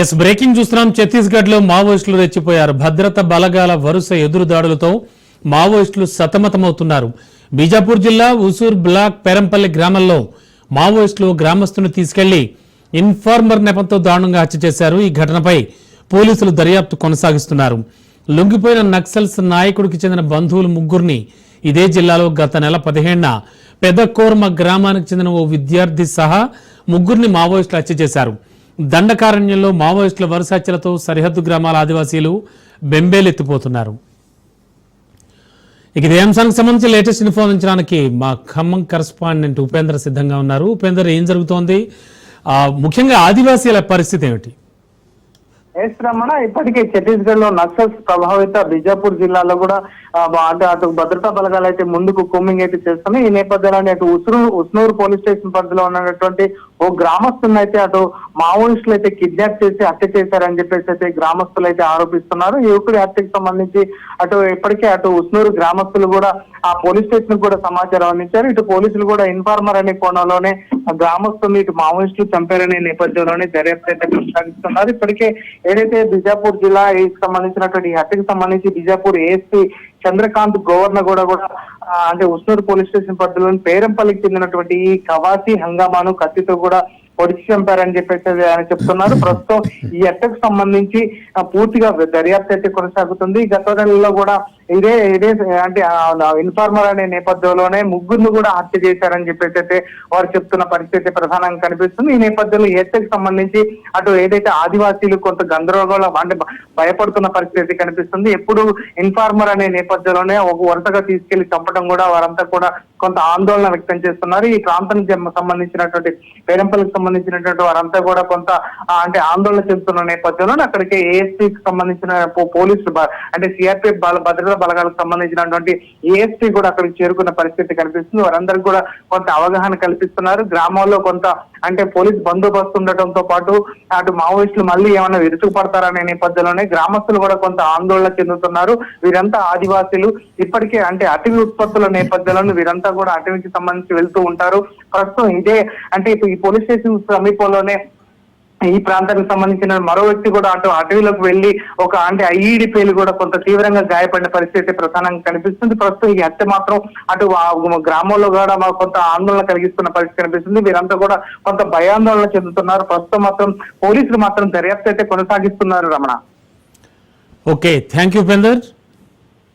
Yes breaking చూస్తున్నాం. ఛత్తీస్గఢ్ లో మావోయిస్టులు రెచ్చిపోయారు. భద్రత బలగాల వరుస ఎదురుదాడులతో మావోయిస్టులు సతమతమవుతున్నారు. బీజాపూర్ జిల్లా ఉసూర్ బ్లాక్ పెరంపల్లి గ్రామంలో మావోయిస్టులు గ్రామస్తుని తీసుకెళ్లి ఇన్ఫార్మర్ నెపంతో దారుణంగా హత్య చేశారు. ఈ ఘటనపై పోలీసులు దర్యాప్తు కొనసాగిస్తున్నారు. లొంగిపోయిన నక్సల్స్ నాయకుడికి చెందిన బంధువులు ముగ్గురిని ఇదే జిల్లాలో గత నెల 17న పెదకోర్మ గ్రామానికి చెందిన ఓ విద్యార్థి సహా ముగ్గురిని మావోయిస్టులు హత్య చేశారు. దండకారణ్యంలో మావోయిస్టుల వరుస హత్యలతో సరిహద్దు గ్రామాల ఆదివాసీలు బెంబేలెత్తిపోతున్నారు. ఇక ఇదే అంశానికి సంబంధించి లేటెస్ట్ ఇన్ఫో అందించడానికి మా ఖమ్మం కరెస్పాండెంట్ ఉపేంద్ర సిద్ధంగా ఉన్నారు. ఉపేంద్ర, ఏం జరుగుతోంది? ముఖ్యంగా ఆదివాసీల పరిస్థితి ఏమిటి? ఎస్ రమణ, ఇప్పటికే ఛత్తీస్గఢ్ లో నక్సల్స్ ప్రభావిత బిజాపూర్ జిల్లాలో కూడా అటు భద్రతా బలగాలు అయితే ముందుకు కూమింగ్ అయితే చేస్తున్నాయి. ఈ నేపథ్యంలోనే అటు ఉస్నూరు పోలీస్ స్టేషన్ పరిధిలో ఉన్నటువంటి ఓ గ్రామస్తులను అయితే అటు మావోయిస్టులు అయితే కిడ్నాప్ చేసి హత్య చేశారని చెప్పేసి అయితే గ్రామస్తులు అయితే ఆరోపిస్తున్నారు. యువకుడి హత్యకు సంబంధించి అటు ఇప్పటికే అటు ఉస్నూరు గ్రామస్తులు కూడా ఆ పోలీస్ స్టేషన్ కూడా సమాచారం అందించారు. ఇటు పోలీసులు కూడా ఇన్ఫార్మర్ అనే కోణంలోనే గ్రామస్తులు ఇటు మావోయిస్టులు చంపారనే నేపథ్యంలోనే దర్యాప్తు అయితే కొనసాగిస్తున్నారు. ఇప్పటికే ఏదైతే బిజాపూర్ జిల్లా సంబంధించినటువంటి ఈ హత్యకు సంబంధించి బిజాపూర్ ఏఎస్పీ చంద్రకాంత్ గవర్నర్ కూడా అంటే ఉస్నూరు పోలీస్ స్టేషన్ పరిధిలోని పేరంపల్లికి చెందినటువంటి ఈ కవాసి హంగామాను కత్తితో కూడా పొడిచి చంపారని చెప్పేసి ఆయన చెప్తున్నారు. ప్రస్తుతం ఈ హత్యకు సంబంధించి పూర్తిగా దర్యాప్తు అయితే కొనసాగుతుంది. గత నెలలో కూడా ఇదే అంటే ఇన్ఫార్మర్ అనే నేపథ్యంలోనే ముగ్గురిని కూడా హత్య చేశారని చెప్పేసి అయితే వారు చెప్తున్న పరిస్థితి ప్రధానంగా కనిపిస్తుంది. ఈ నేపథ్యంలో ఈ హత్యకు సంబంధించి అటు ఏదైతే ఆదివాసీలు కొంత గందరగోళం అంటే భయపడుతున్న పరిస్థితి కనిపిస్తుంది. ఎప్పుడు ఇన్ఫార్మర్ అనే నేపథ్యంలోనే ఒక వరుసగా తీసుకెళ్లి చంపడం కూడా వారంతా కూడా కొంత ఆందోళన వ్యక్తం చేస్తున్నారు. ఈ ప్రాంతానికి సంబంధించినటువంటి పేరంపల్లికి సంబంధించినటువంటి వారంతా కూడా కొంత అంటే ఆందోళన చెందుతున్న నేపథ్యంలో అక్కడికి ఏఎస్పీకి సంబంధించిన పోలీసులు అంటే సిఆర్పీఎఫ్ భద్రతా బలగాలకు సంబంధించినటువంటి ఏఎస్పీ కూడా అక్కడికి చేరుకున్న పరిస్థితి కనిపిస్తుంది. వారందరికీ కూడా కొంత అవగాహన కల్పిస్తున్నారు. గ్రామాల్లో కొంత అంటే పోలీస్ బందోబస్తు ఉండటంతో పాటు అటు మావోయిస్టులు మళ్ళీ ఏమైనా విరుచుకుపడతారనే నేపథ్యంలోనే గ్రామస్తులు కూడా కొంత ఆందోళన చెందుతున్నారు. వీరంతా ఆదివాసీలు ఇప్పటికే అంటే అటవీ ఉత్పత్తుల నేపథ్యంలో వీరంతా కూడా అటవీకి సంబంధించి వెళ్తూ ఉంటారు. ప్రస్తుతం ఇదే అంటే ఈ పోలీస్ స్టేషన్ సమీపంలోనే ఈ ప్రాంతానికి సంబంధించిన మరో వ్యక్తి కూడా అటు అటవీలోకి వెళ్లి ఒక అంటే ఐఈడి పేలు కూడా కొంత తీవ్రంగా గాయపడిన పరిస్థితి ప్రధానంగా కనిపిస్తుంది. ప్రస్తుతం ఈ హత్య మాత్రం అటు గ్రామంలో కూడా కొంత ఆందోళన కలిగిస్తున్న పరిస్థితి కనిపిస్తుంది. వీరంతా కూడా కొంత భయాందోళన చెందుతున్నారు. ప్రస్తుతం మాత్రం పోలీసులు మాత్రం దర్యాప్తు అయితే కొనసాగిస్తున్నారు. Ramana, okay, thank you Upender.